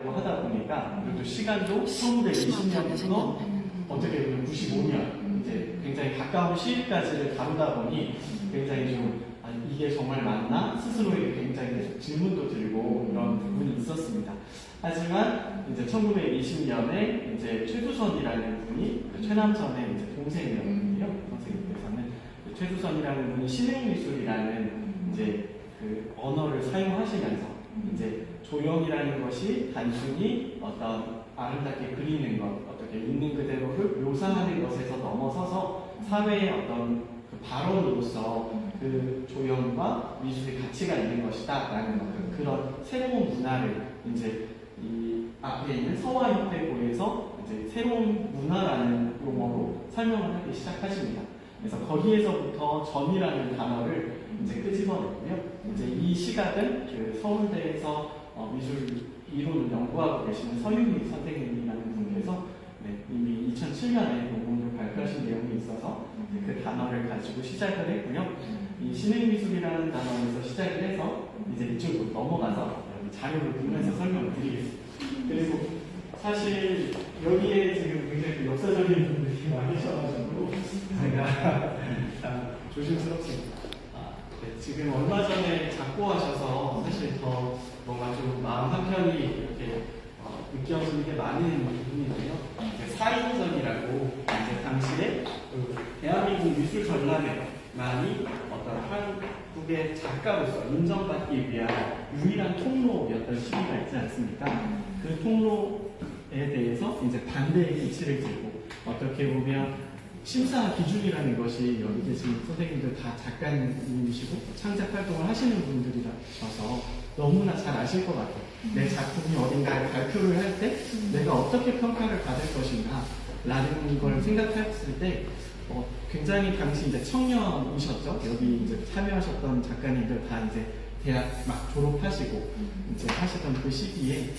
하다 보니까 그리고 시간도 1920년부터 어떻게 보면 95년 이제 굉장히 가까운 시일까지를 다루다 보니 굉장히 좀 이게 정말 맞나 스스로에게 굉장히 계속 질문도 들고 이런 부분이 있었습니다. 하지만 이제 1920년에 이제 최두선이라는 분이 최남선의 이제 동생이었는데요. 선생님께서는 최두선이라는 분이 신흥미술이라는 이제 그 언어를 사용하시면서 이제 조형이라는 것이 단순히 어떤 아름답게 그리는 것, 어떻게 있는 그대로를 묘사하는 것에서 넘어서서 사회의 어떤 그 발언으로서 그 조형과 미술의 가치가 있는 것이다라는 어떤 그런 새로운 문화를 이제 이 앞에 있는 서화협회고에서 이제 새로운 문화라는 용어로 설명을 하기 시작하십니다. 그래서 거기에서부터 전이라는 단어를 이제 끄집어냈고요. 이제 이 시각은 그 서울대에서 미술 이론을 연구하고 계시는 서유미 선생님이라는 분께서 이미 2007년에 논문을 발표하신 내용이 있어서 그 단어를 가지고 시작을 했고요. 이 신흥미술이라는 단어에서 시작을 해서 이제 이쪽으로 넘어가서 자료를 보면서 설명을 드리겠습니다. 그리고 사실 여기에 지금 굉장히 역사적인 분들이 많으셔가지고 제가 조심스럽습니다. 지금 얼마 전에 작고하셔서 사실 더 뭔가 좀 마음 한편이 이렇게 느껴지는 게 많은 부분인데요. 사인전이라고 이제 당시에 대한민국 미술 전람회 많이 어떤 한국의 작가로서 인정받기 위한 유일한 통로였던 시기가 있지 않습니까? 그 통로에 대해서 이제 반대의 이치를 들고 어떻게 보면 심사 기준이라는 것이 여기 계신 선생님들 다 작가님이시고 창작 활동을 하시는 분들이라서 너무나 잘 아실 것 같아요. 내 작품이 어딘가에 발표를 할 때 내가 어떻게 평가를 받을 것인가 라는 걸 생각했을 때 굉장히 당시 이제 청년이셨죠. 여기 이제 참여하셨던 작가님들 다 이제 대학 막 졸업하시고 이제 하시던 그 시기에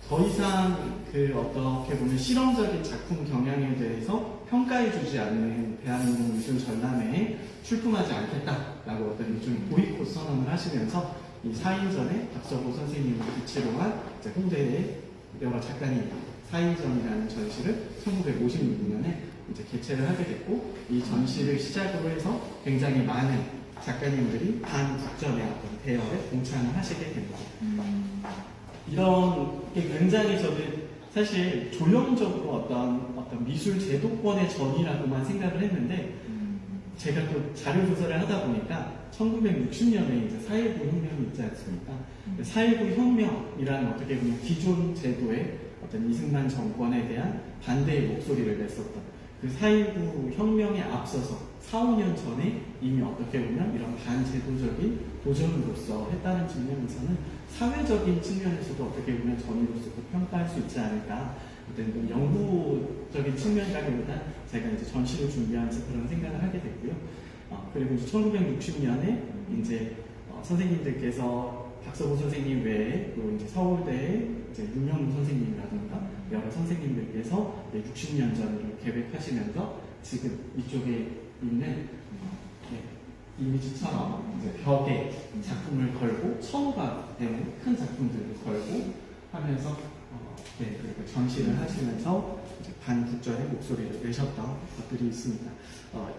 더 이상 그 어떻게 보면 실험적인 작품 경향에 대해서 평가해주지 않는 대한민국 미술 전람회에 출품하지 않겠다라고 어떤 일종의 보이콧 선언을 하시면서 이 사인전에 박서보 선생님을 기치로 한 홍대의 여러 작가님 사인전이라는 전시를 1956년에 이제 개최를 하게 됐고 이 전시를 시작으로 해서 굉장히 많은 작가님들이 반국전의 어떤 대열에 공찬을 하시게 됩니다. 이런 게 굉장히 저는 사실 조형적으로 어떤 미술 제도권의 전이라고만 생각을 했는데 제가 또 자료 조사를 하다 보니까 1960년에 이제 4.19 혁명이 있지 않습니까? 4.19 혁명이라는 어떻게 보면 기존 제도의 어떤 이승만 정권에 대한 반대의 목소리를 냈었던 그 4.19 혁명에 앞서서 4, 5년 전에 이미 어떻게 보면 이런 반제도적인 도전으로서 했다는 측면에서는 사회적인 측면에서도 어떻게 보면 전이로서도 평가할 수 있지 않을까. 어떤 연구적인 측면이라기보다 제가 이제 전시를 준비하면서 그런 생각을 하게 됐고요. 그리고 이제 1960년에 이제 선생님들께서 박서보 선생님 외에 또 이제 서울대의 이제 윤영우 선생님이라든가 여러 선생님들께서 60년 전을 계획하시면서 지금 이쪽에 있는 이미지처럼 이제 벽에 작품을 걸고 첨우가 되는 큰 작품들을 걸고 하면서 그리고 전시를 하시면서 반국전의 목소리를 내셨던 것들이 있습니다.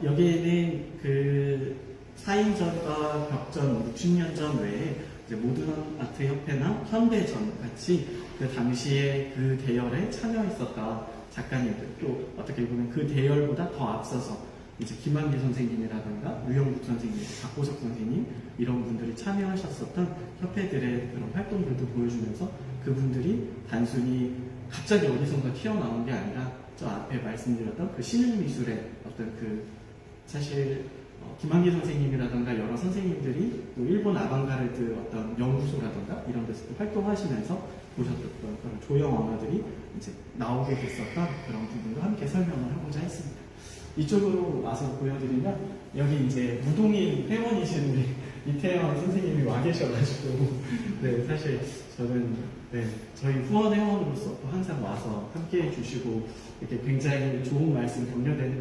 여기에는 그 사인전과 벽전 60년 전 외에 이제 모던 아트 협회나 현대전 같이 그 당시에 그 대열에 참여했었던 작가님들 또 어떻게 보면 그 대열보다 더 앞서서 이제 김한길 선생님이라든가 류영국 선생님, 박보석 선생님 이런 분들이 참여하셨었던 협회들의 그런 활동들도 보여주면서 그분들이 단순히 갑자기 어디선가 튀어나온 게 아니라 저 앞에 말씀드렸던 그 신흥미술의 어떤 그 사실 김한길 선생님이라든가 여러 선생님들이 또 일본 아방가르드 어떤 연구소라든가 이런 데서 활동하시면서 보셨던 그런 조형 언어들이 이제 나오게 됐었던 그런 부분도 함께 설명을 하고자 했습니다. 이쪽으로 와서 보여드리면 여기 이제 무동인 회원이신 우리 이태원 선생님이 와 계셔가지고 사실 저는 저희 후원 회원으로서 또 항상 와서 함께 해주시고 이렇게 굉장히 좋은 말씀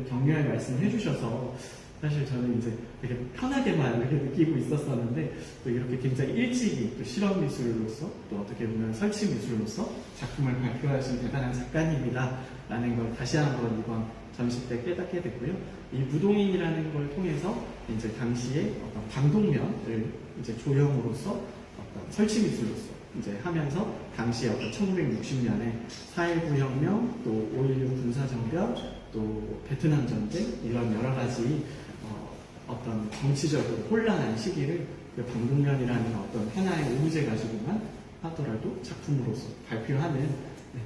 격려의 말씀 해주셔서 사실 저는 이제 되게 편하게만 이렇게 느끼고 있었었는데 또 이렇게 굉장히 일찍이 또 실험 미술로서 또 어떻게 보면 설치 미술로서 작품을 발표하신 대단한 작가님이다라는 걸 다시 한번 이번 전시 때 깨닫게 됐고요. 이 무동인이라는 걸 통해서 이제 당시에 어떤 방독면을 이제 조형으로서 어떤 설치 미술로서 이제 하면서 당시에 어떤 1960년에 4.19 혁명, 또 5.16 군사정변, 또 베트남 전쟁 이런 여러 가지 어떤 정치적으로 혼란한 시기를 그 방독면이라는 어떤 하나의 오브제 가지고만 하더라도 작품으로서 발표하는 네.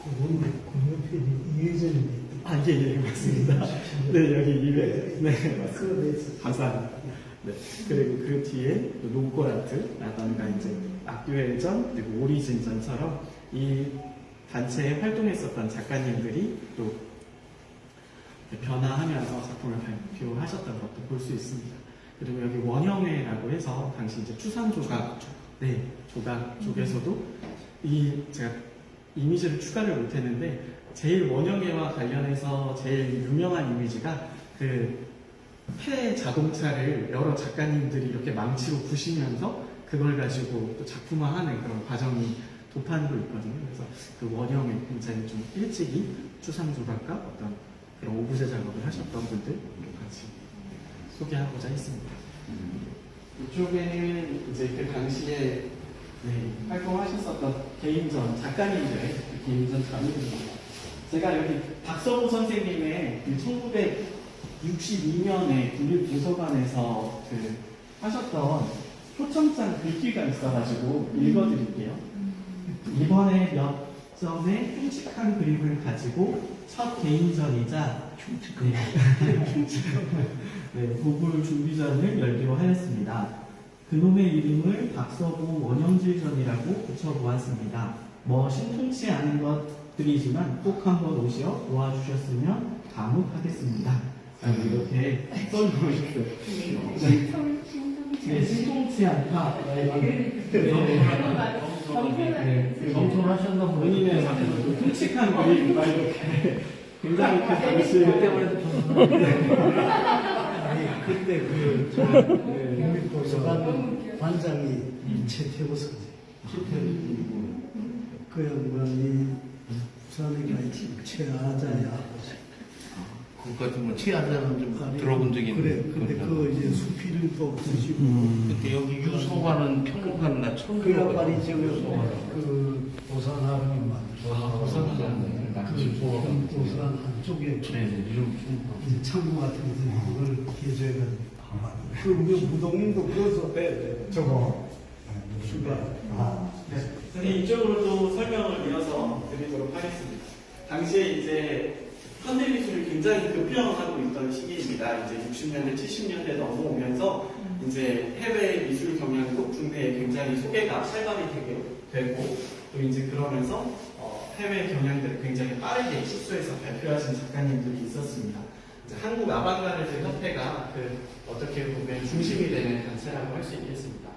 건너편이 이회전인데. 아, 예, 맞습니다. 네, 여기 이회. 네, 맞습니다. 감사합니다. 네. 그리고 그 뒤에 논코라트라던가 이제 악듀엘전, 그리고 오리진전처럼 이 단체에 활동했었던 작가님들이 또 변화하면서 작품을 발표하셨던 것도 볼 수 있습니다. 그리고 여기 원형회라고 해서 당시 이제 추산조각, 네, 조각 쪽에서도 제가 이미지를 추가를 못했는데 제일 원형회와 관련해서 제일 유명한 이미지가 그 폐 자동차를 여러 작가님들이 이렇게 망치로 부시면서 그걸 가지고 또 작품화하는 그런 과정이 도판으로 있거든요. 그래서 그 원형회 굉장히 좀 일찍이 추상조각과 어떤 그런 오브제 작업을 하셨던 분들 같이 소개하고자 했습니다. 이쪽에는 이제 그 당시에 활동하셨었던 개인전 작가님들의 개인전 자료입니다. 제가 여기 박서보 선생님의 1962년에 국립도서관에서 하셨던 표창장 글귀가 있어가지고 읽어드릴게요. 이번에 몇 점의 흉측한 그림을 가지고 첫 개인전이자 보불 준비전을 열기로 하였습니다. 그놈의 이름을 박서보 원형질전이라고 붙여보았습니다. 뭐 신통치 않은 것들이지만 꼭 한번 오시어 도와주셨으면 감옥하겠습니다. 이렇게 써주셨어요. 네, 신통치 않다. 검토를 하셨나 보네. 본인의 흉측한 그림, 이렇게 굉장히 그 당시 그때 국립도서관 관장이 최태호 선생. 그 양반이 부산에 가 최하자야. 그것까지 뭐 치아자는 좀 들어본 적이 그래. 있는데. 근데 그 이제 수필을 또 쓰시고. 그때 여기 유소가는 평론가는 나 처음 그 양반이 들어봤어요. 지금 그 도산하는 그 도산 한쪽에 이제 창고 같은 데서 그걸 개조해가지고 그 우리 무동인도 그래서 저거 수가 이쪽으로 또 설명을 이어서 드리도록 하겠습니다. 당시에 이제 현대미술이 굉장히 급변하고 있던 시기입니다. 이제 60년대, 70년대 넘어오면서 이제 해외 미술 경향도 국내에 굉장히 소개가 활발히 되고 또 이제 그러면서 해외 경향들을 굉장히 빠르게 흡수해서 발표하신 작가님들이 있었습니다. 이제 한국 아방가르드 협회가 어떻게 보면 중심이 되는 단체라고 할 수 있겠습니다.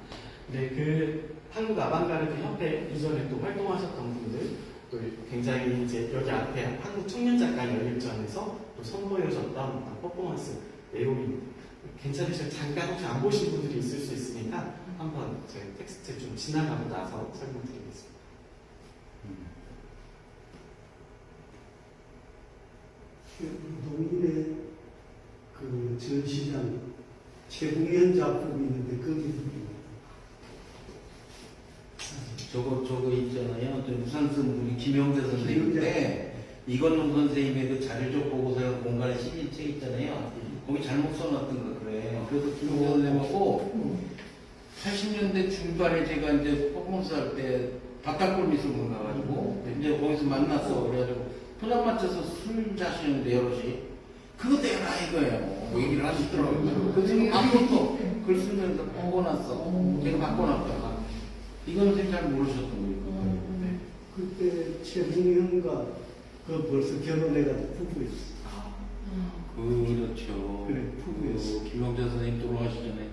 근데 그 한국 아방가르드 협회 이전에 또 활동하셨던 분들 또 굉장히 이제 여기 앞에 한국 청년 작가 연립전에서 또 선보여줬던 퍼포먼스 내용입니다. 괜찮으시면 잠깐 혹시 안 보신 분들이 있을 수 있으니까 한번 제 텍스트 좀 지나가고 나서 설명드리겠습니다. 동인의 그 전시장 최국연 작품이 있는데 거기 저거 있잖아요. 우산쓴 우리 김영대 선생님인데 이건웅 선생님의 그 자료적 보고서 공간에 실린 책 있잖아요. 거기 잘못 써놨던 거 그래. 그래서 김영대 선생님하고 80년대 중반에 제가 이제 퍼포먼스 할 때 바깥골 미술관 가가지고 이제 거기서 만났어. 그래가지고 포장 맞춰서 술 자시는데 여럿이 그거 내라 이거예요. 뭐 얘기를 하시더라고요. 그래서 아무것도 글 쓰면서 바꿔놨어. 제가 바꿔놨다가 이건 선생님 잘 모르셨던 거예요. 그때 최국연과 그 벌써 결혼해가지고 부부였어. 그렇죠. 그래, 부부였어. 김영재 선생님 돌아가시기 전에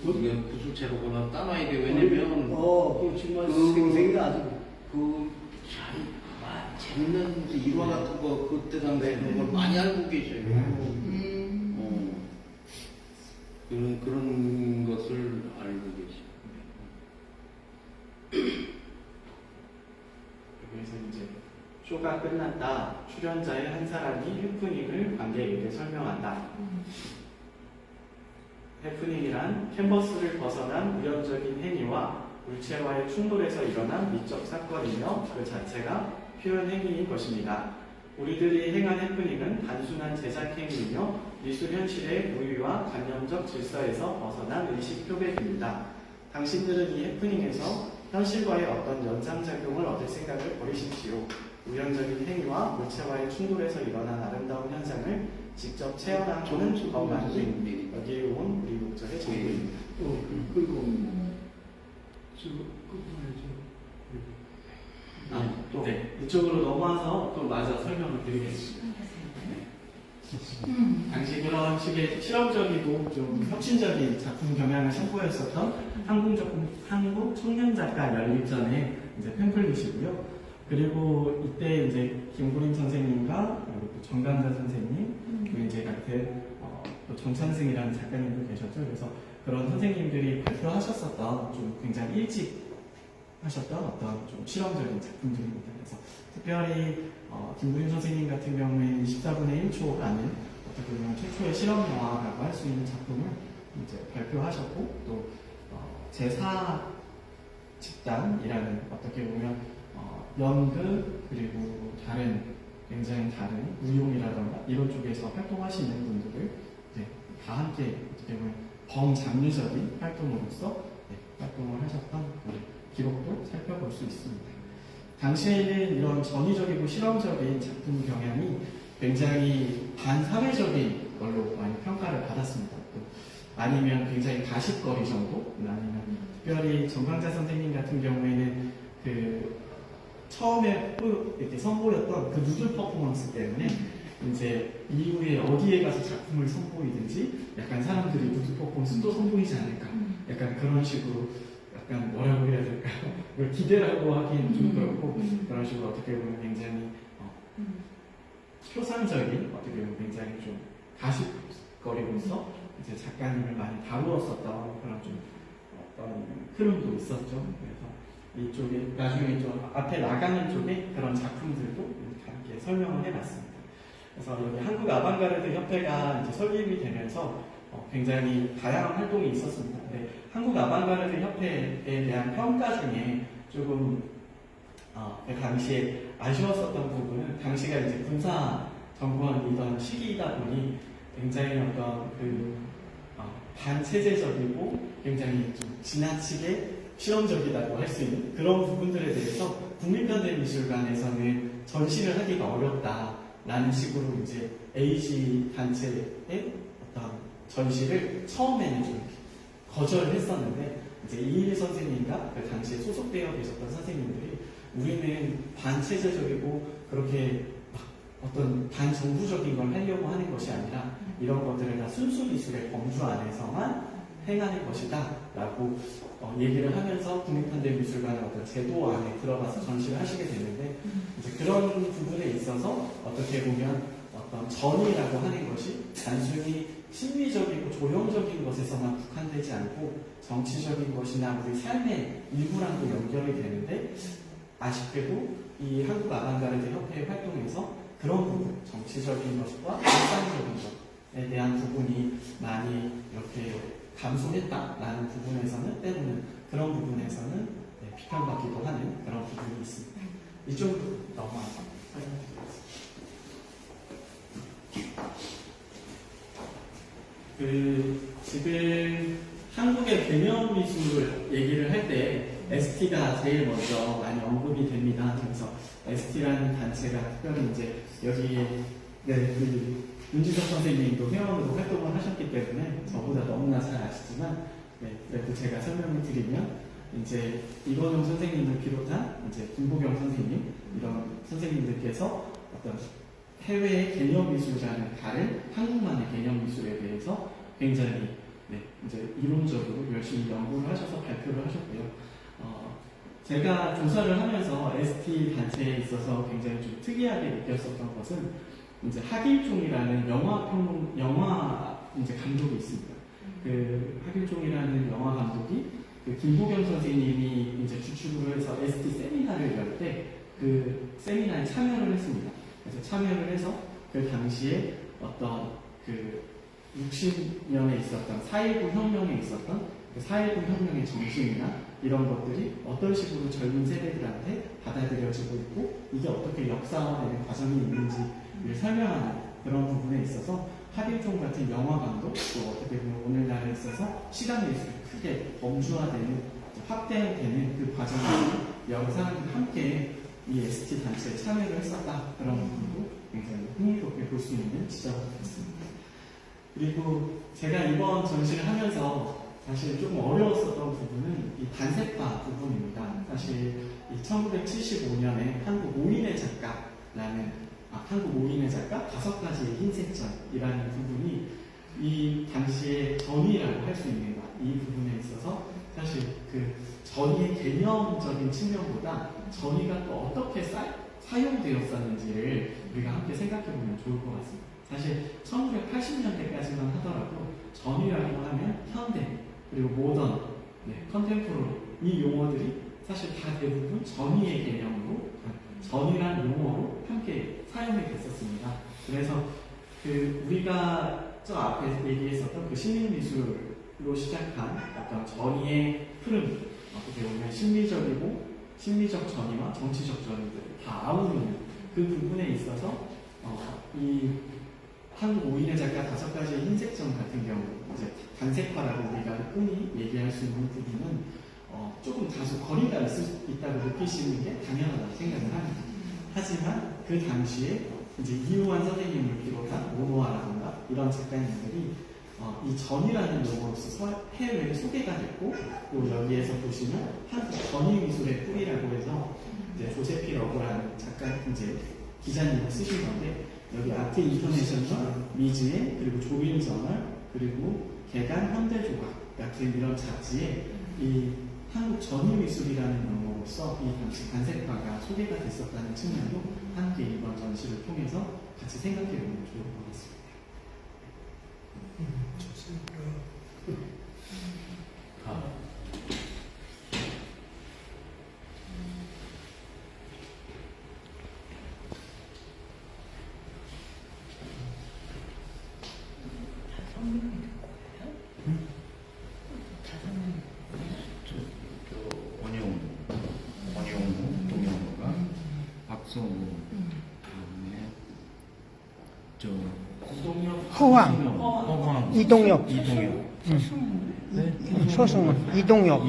우리가 구술체로거나 따놔야 돼. 왜냐면 그렇지만 생생이가 아주 참 재밌는 일화 같은 거 그때 당시에 그런 걸 많이 알고 계셔요. 끝났다. 출연자의 한 사람이 해프닝을 관객에게 설명한다. 해프닝이란 캔버스를 벗어난 우연적인 행위와 물체와의 충돌에서 일어난 미적 사건이며 그 자체가 표현 행위인 것입니다. 우리들이 행한 해프닝은 단순한 제작 행위이며 미술 현실의 우위와 관념적 질서에서 벗어난 의식 표백입니다. 당신들은 이 해프닝에서 현실과의 어떤 연상작용을 얻을 생각을 버리십시오. 우연적인 행위와 물체와의 충돌에서 일어난 아름다운 현상을 직접 체험하고는 경험하는 여기에 온 우리 목적의 전부입니다. 그리고 그 뭐죠? 네, 이쪽으로 넘어와서 또 마저 설명을 드리겠습니다. 당시 그런 식의 실험적이고 좀 혁신적인 작품 경향을 선보였었던 한국 청년 작가 열립전의 이제 팸플릿이고요. 그리고 이때 이제 김구림 선생님과 그리고 또 정강자 선생님, 그리고 이제 같은 또 정찬승이라는 작가님도 계셨죠. 그래서 그런 선생님들이 발표하셨었던 좀 굉장히 일찍 하셨던 어떤 좀 실험적인 작품들입니다. 그래서 특별히 김구림 선생님 같은 경우에 24분의 1초라는 어떻게 보면 최초의 실험 영화라고 할 수 있는 작품을 이제 발표하셨고 또 제4 집단이라는 어떻게 보면 연극 그리고 다른 굉장히 다른 무용이라던가 이런 쪽에서 활동하시는 분들을 이제 다 함께 어떻게 보면 범장르적인 활동으로서 활동을 하셨던 기록도 살펴볼 수 있습니다. 당시에는 이런 전위적이고 실험적인 작품 경향이 굉장히 반사회적인 걸로 많이 평가를 받았습니다. 또 아니면 굉장히 가십거리 정도, 아니면 특별히 정강자 선생님 같은 경우에는 그 처음에 이렇게 선보였던 그 누드 퍼포먼스 때문에 이제 이후에 어디에 가서 작품을 선보이든지 약간 사람들이 누드 퍼포먼스 또 선보이지 않을까, 약간 그런 식으로 약간 뭐라고 해야 될까요? 그걸 기대라고 하기엔 좀 그렇고 그런 식으로 어떻게 보면 굉장히 표상적인 어떻게 보면 굉장히 좀 가십거리로서 이제 작가님을 많이 다루었었던 그런 좀 어떤 흐름도 있었죠. 그래서 이쪽에 나중에 좀 앞에 나가는 쪽에 그런 작품들도 함께 설명을 해봤습니다. 그래서 여기 한국 아방가르드 협회가 이제 설립이 되면서 굉장히 다양한 활동이 있었습니다. 근데 한국 아방가르드 협회에 대한 평가 중에 조금 그 당시에 아쉬웠었던 부분은 당시가 이제 군사 정권이던 시기이다 보니 굉장히 어떤 그 반체제적이고 굉장히 좀 지나치게 실험적이라고 할 수 있는 그런 부분들에 대해서 국립현대미술관에서는 전시를 하기가 어렵다라는 식으로 이제 AG 단체의 어떤 전시를 처음에는 좀 거절을 했었는데 이제 이일 선생님과 그 당시에 소속되어 계셨던 선생님들이 우리는 반체제적이고 그렇게 막 어떤 반정부적인 걸 하려고 하는 것이 아니라 이런 것들을 다 순수 미술의 범주 안에서만 행하는 것이다 라고 얘기를 하면서 국립현대미술관의 어떤 제도 안에 들어가서 전시를 하시게 됐는데 이제 그런 부분에 있어서 어떻게 보면 어떤 전이라고 하는 것이 단순히 심미적이고 조형적인 것에서만 국한되지 않고 정치적인 것이나 우리 삶의 일부랑도 연결이 되는데 아쉽게도 이 한국 아방가르드 협회의 활동에서 그런 부분, 정치적인 것과 일상적인 것에 대한 부분이 많이 이렇게 감소했다라는 부분에서는 때로는 그런 부분에서는 비판받기도 하는 그런 부분이 있습니다. 이쪽으로 넘어가서 설명드리겠습니다. 지금 한국의 개념 미술을 얘기를 할 때 ST가 제일 먼저 많이 언급이 됩니다. 그래서 ST라는 단체가 특별히 이제 여기에 윤지석 선생님도 회원으로 활동을 하셨기 때문에 저보다 너무나 잘 아시지만 그래도 제가 설명을 드리면 이제 이건용 선생님을 비롯한 이제 김보경 선생님 이런 선생님들께서 어떤 해외의 개념 미술과는 다른 한국만의 개념 미술에 대해서 굉장히 이제 이론적으로 열심히 연구를 하셔서 발표를 하셨고요. 제가 조사를 하면서 ST 단체에 있어서 굉장히 좀 특이하게 느꼈었던 것은 이제 하길종이라는 영화 이제 감독이 있습니다. 그 하길종이라는 영화 감독이 그 김보경 선생님이 이제 주축으로 해서 ST 세미나를 열 때 그 세미나에 참여를 했습니다. 그래서 참여를 해서 그 당시에 어떤 그 60년에 있었던 4.19 혁명에 있었던 그 4.19 혁명의 정신이나 이런 것들이 어떤 식으로 젊은 세대들한테 받아들여지고 있고 이게 어떻게 역사화되는 과정이 있는지를 설명하는 그런 부분에 있어서 하딩턴 같은 영화관도 또 어떻게 보면 오늘날에 있어서 시간 예술이 크게 범주화되는 확대되는 그 과정에서 여러 사람들이 함께 이 ST 단체에 참여를 했었다 그런 부분도 굉장히 흥미롭게 볼 수 있는 지적이 됐습니다. 그리고 제가 이번 전시를 하면서 사실 좀 어려웠었던 부분은 이 단색화 부분입니다. 사실 이 1975년에 한국 5인의 작가라는 한국 5인의 작가 5가지의 흰색전이라는 부분이 이 당시에 전이라고 할 수 있는 것, 이 부분에 있어서 사실 그 전이의 개념적인 측면보다 전이가 또 어떻게 사용되었었는지를 우리가 함께 생각해보면 좋을 것 같습니다. 사실 1980년대까지만 하더라도 전이라고 하면 현대, 그리고 모던, 컨템포러리 이 용어들이 사실 다 대부분 전이의 개념으로 전이란 용어로 함께 사용이 됐었습니다. 그래서 그 우리가 저 앞에 얘기했었던 그 시민미술로 시작한 어떤 전이의 흐름, 어떻게 보면 심리적 전이와 정치적 전이들 다 아우르는 그 부분에 있어서 이 한국 5인의 작가 5가지의 흰색전 같은 경우 이제 단색화라고 우리가 흔히 얘기할 수 있는 부분은 조금 다소 거리가 있다고 느끼시는 게 당연하다고 생각을 합니다. 하지만 그 당시에 이제 이우환 선생님을 비롯한 오노아라든가 이런 작가님들이 이 전이라는 용어로서 해외에 소개가 됐고 또 여기에서 보시면 한국 전이미술의 뿌리라고 해서 이제 조세피 러브라는 작가 이제 기자님이 쓰신 건데 여기 아트 인터내셔널, 미즈에 그리고 조민 저널 그리고 개간 현대조각 같은 이런 잡지에 이 한국 전이미술이라는 용어로서 이 당시 단색화가 소개가 됐었다는 측면도 함께 이번 전시를 통해서 같이 생각해보면 좋을 것 같습니다. 좋습니다. 원영우, 동영우가 박성우, 다음에 허왕, 이동엽, 소승은, 이동엽,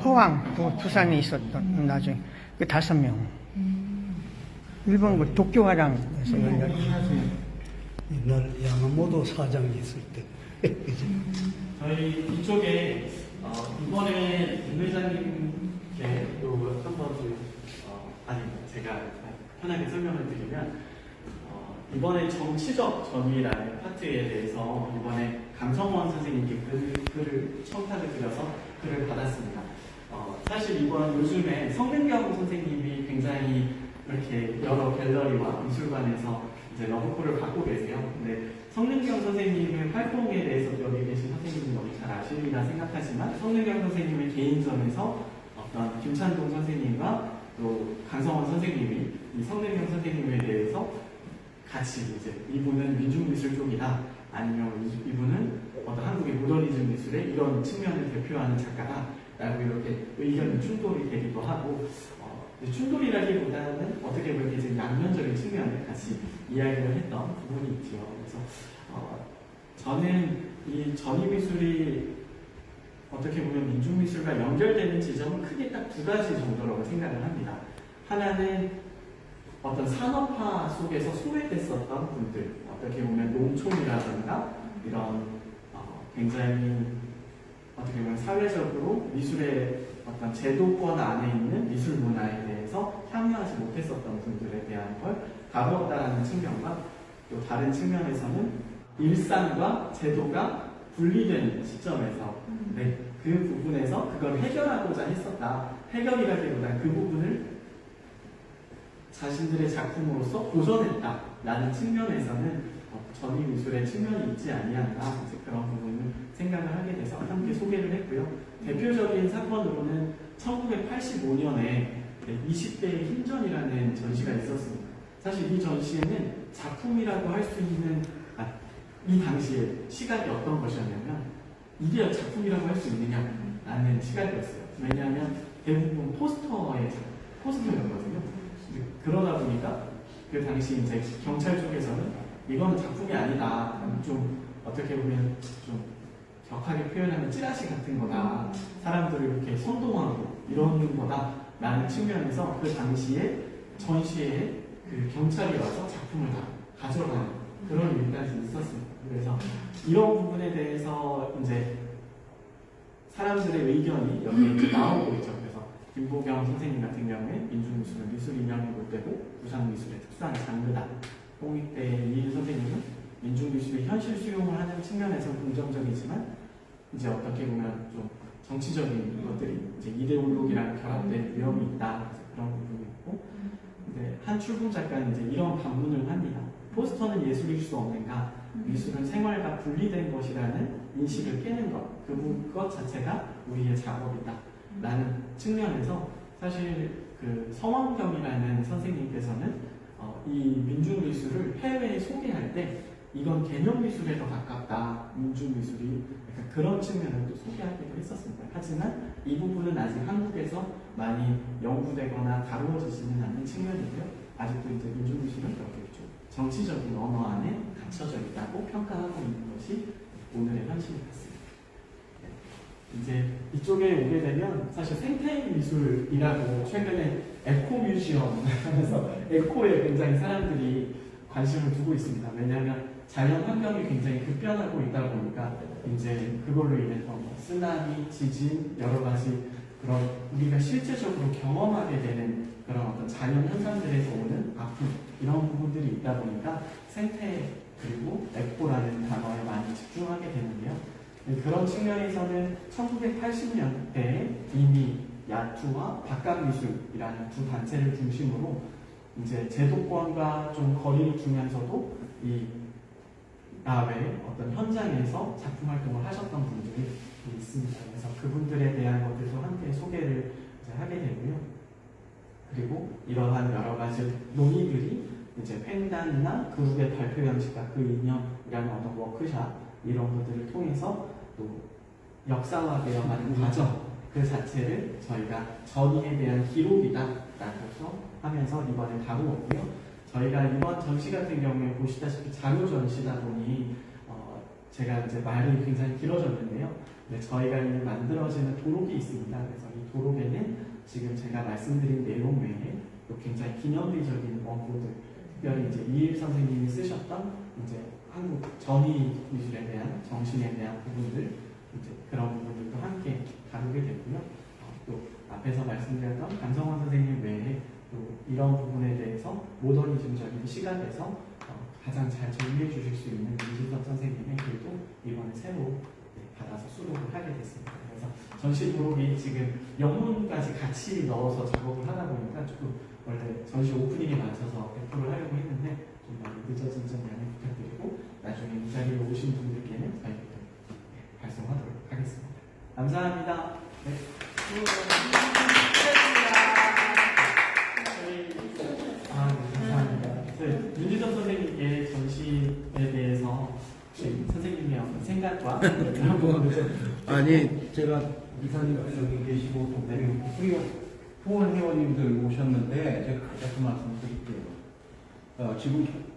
허왕, 그 부산에 있었던 나중에 그 5명. 일본 그 도쿄화랑에서 열렸죠. 옛날 양화모도 사장이 있을 때. 그죠? 저희 이쪽에 이번에 김 회장님께 또 한번 제가 편하게 설명을 드리면 이번에 정치적 전이라는 파트에 대해서 이번에 강성원 선생님께 글을 청탁을 드려서 글을 받았습니다. 사실 이번 요즘에 성능경 선생님이 굉장히 이렇게 여러 갤러리와 미술관에서 이제 러브콜을 받고 계세요. 근데 성능경 선생님의 활동에 대해서 여기 계신 선생님이 너무 잘 아시리라 생각하지만 성능경 선생님의 개인전에서 어떤 김찬동 선생님과 또 강성원 선생님이 이 성능경 선생님에 대해서 같이 이제 이분은 민중미술 쪽이다 아니면 이분은 어떤 한국의 모더니즘 미술의 이런 측면을 대표하는 작가다 라고 이렇게 의견이 충돌이 되기도 하고 충돌이라기보다는 어떻게 보면 이제 양면적인 측면을 같이 이야기를 했던 부분이 있죠. 그래서 저는 이 전이미술이 어떻게 보면 민중미술과 연결되는 지점은 크게 딱 2가지 정도라고 생각을 합니다. 하나는 어떤 산업화 속에서 소외됐었던 분들, 어떻게 보면 농촌이라든가 이런 굉장히 어떻게 보면 사회적으로 미술의 어떤 제도권 안에 있는 미술 문화에 대해서 향유하지 못했었던 분들에 대한 걸 다루었다는 측면과 또 다른 측면에서는 일상과 제도가 분리된 시점에서 그 부분에서 그걸 해결하고자 했었다. 해결이라기보다 그 부분을 자신들의 작품으로서 보존했다라는 측면에서는 전이미술의 측면이 있지 아니한가 그런 부분을 생각을 하게 돼서 함께 소개를 했고요. 대표적인 사건으로는 1985년에 네, 20대의 힘전이라는 전시가 있었습니다. 사실 이 전시에는 작품이라고 할 수 있는 이 당시에 시각이 어떤 것이었냐면 이게 작품이라고 할 수 있느냐라는 시각이었어요. 왜냐하면 대부분 포스터였거든요. 그러다 보니까 그 당시 이제 경찰 쪽에서는 이거는 작품이 아니다. 좀 어떻게 보면 좀 격하게 표현하면 찌라시 같은 거다. 사람들을 이렇게 선동하고 이러는 거다. 라는 측면에서 그 당시에 전시에 그 경찰이 와서 작품을 다 가져가는 그런 일까지 있었습니다. 그래서 이런 부분에 대해서 이제 사람들의 의견이 여기에 이제 나오고 있죠. 그래서 김보경 선생님 같은 경우에 민중미술은 미술 인형이 못 되고 구상미술의 특수한 장르다. 홍익대 이일 선생님은 민중미술의 현실 수용을 하는 측면에서 긍정적이지만 이제 어떻게 보면 좀 정치적인 것들이 이제 이데올로기랑 결합된 위험이 있다. 그런 부분이 있고, 근데 한출봉 작가는 이제 이런 반문을 합니다. 포스터는 예술일 수 없는가? 미술은 생활과 분리된 것이라는 인식을 깨는 것, 그것 자체가 우리의 작업이다. 라는 측면에서 사실 그 성원경이라는 선생님께서는 이 민중미술을 해외에 소개할 때 이건 개념미술에 더 가깝다. 민중미술이 약간 그런 측면을 또 소개하기도 했었습니다. 하지만 이 부분은 아직 한국에서 많이 연구되거나 다루어지지는 않는 측면이고요. 아직도 이제 민중미술은 그렇게 좀 정치적인 언어 안에 갇혀져 있다고 평가하고 있는 것이 오늘의 현실 같습니다. 이제 이쪽에 오게 되면 사실 생태미술이라고 최근에 에코뮤지엄 하면서 에코에 굉장히 사람들이 관심을 두고 있습니다. 왜냐하면 자연 환경이 굉장히 급변하고 있다 보니까 이제 그걸로 인해서 뭐 쓰나미, 지진, 여러 가지 그런 우리가 실제적으로 경험하게 되는 그런 어떤 자연 현상들에서 오는 아픔 이런 부분들이 있다 보니까 생태 그리고 에코라는 단어에 많이 집중하게 되는데요. 그런 측면에서는 1980년대에 이미 야투와 바깥미술이라는 두 단체를 중심으로 이제 제도권과 좀 거리를 두면서도 이 나외 어떤 현장에서 작품 활동을 하셨던 분들이 있습니다. 그래서 그분들에 대한 것들도 함께 소개를 이제 하게 되고요. 그리고 이러한 여러 가지 논의들이 이제 횡단이나 그룹의 발표 형식과 그 이념이라는 어떤 워크샵 이런 것들을 통해서 또 역사화되어가는 과정 그 자체를 저희가 전이에 대한 기록이다라고 하면서 이번에 다루었고요. 저희가 이번 전시 같은 경우에 보시다시피 자료 전시다 보니 제가 이제 말이 굉장히 길어졌는데요. 네, 저희가 이제 만들어지는 도록이 있습니다. 그래서 이 도록에는 지금 제가 말씀드린 내용 외에 또 굉장히 기념비적인 원고들, 특별히 이제 이일 선생님이 쓰셨던 이제 한국 전이 미술에 대한 정신에 대한 부분들, 이제 그런 부분들도 함께 다루게 되고요. 또 앞에서 말씀드렸던 강성원 선생님 외에 또 이런 부분에 대해서 모더니즘적인 시각에서 가장 잘 정리해 주실 수 있는 이진석 선생님의 글도 이번에 새로 받아서 수록을 하게 됐습니다. 그래서 전시 도록이 지금 영문까지 같이 넣어서 작업을 하다 보니까 조금 원래 전시 오프닝에 맞춰서 배포를 하려고 했는데 좀 많이 늦어진 점 양해 부탁드리고 나중에 이 자리에 오신 분들께는 저희가 발송하도록 하겠습니다. 감사합니다. 네. 감사합니다. 윤지석 선생님께 전시에 대해서 선생님의 어떤 생각과 이런 부분을 좀 아니 제가 이사님께서 여기 계시고 또 우리 후원 회원님들 오셨는데 제가 같이 말씀드릴게요. 지금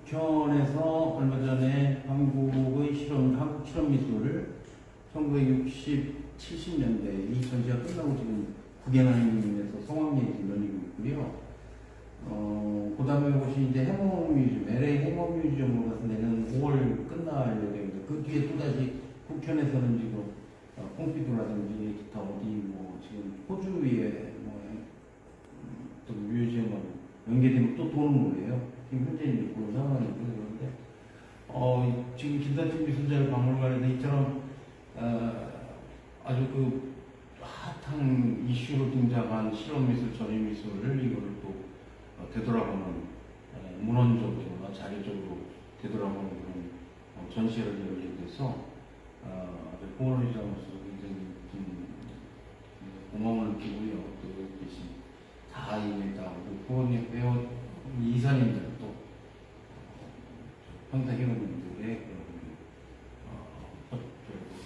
북현에서 얼마 전에 한국 실험미술을 1960, 70년대 이 전시가 끝나고 지금 구겐하임에서 성황리에 열리고 있고요. 그 다음에 오신 이제 해머뮤지엄, LA 해머뮤지엄으로 가서 내년 5월 끝날 예정입니다. 그 뒤에 또다시 북현에서는 지금 pompidoura든지 기타 어디 뭐 지금 호주에 또 뮤지엄하고 연계되면 또 도는 거예요. 지금 현재 이제 그런 상황이고 그런데 지금 김단진 미술자료 박물관에서 이처럼 아주 그 핫한 이슈로 등장한 실험미술, 전위미술을 이거를 또 되돌아보는 문헌적으로나 자료적으로 되돌아보는 그런 전시회를 열리게 돼서 후원회장으로서 굉장히 좀 고마움을 느끼고요. 또 여기 계신 다 이해했다고 후원님 회원 이사님들 또 평타 회원님들의 그런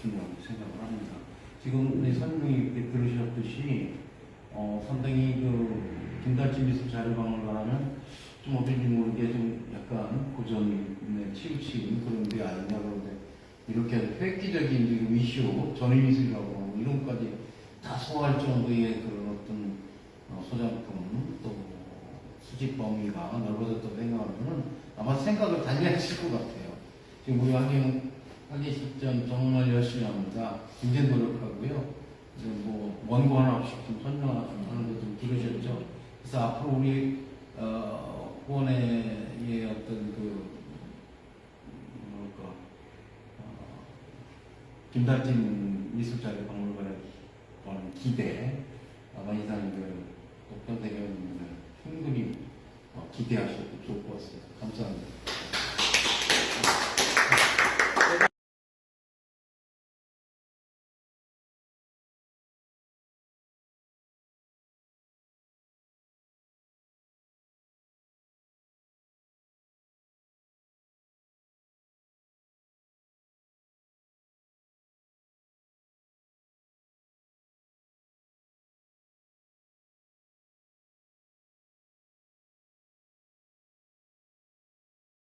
중요하게 생각을 합니다. 지금 우리 선생님이 이렇게 들으셨듯이 상당히 그 김달진 미술 자료박물관은 좀 어딘지 모르게 좀 약간 고전에 치우친 그런 데 아니냐 그런데 이렇게 획기적인 지금 이슈, 전위미술이라고 하고 이런 것까지 다 소화할 정도의 그런 어떤 소장품 또 수집 범위가 넓어졌다고 생각하면 아마 생각을 달리 하실 것 같아요. 지금 우리 학예 실전 정말 열심히 합니다. 굉장히 노력하고요. 지금 뭐 원고 하나 없이 좀 설명하는 거 좀 들으셨죠? 그래서 앞으로 우리 후원회의 어떤 김달진 미술자료 박물관에 관한 기대 아마 이사님들 독전대교님들 충분히 기대하셔도 좋을 것 같습니다. 감사합니다.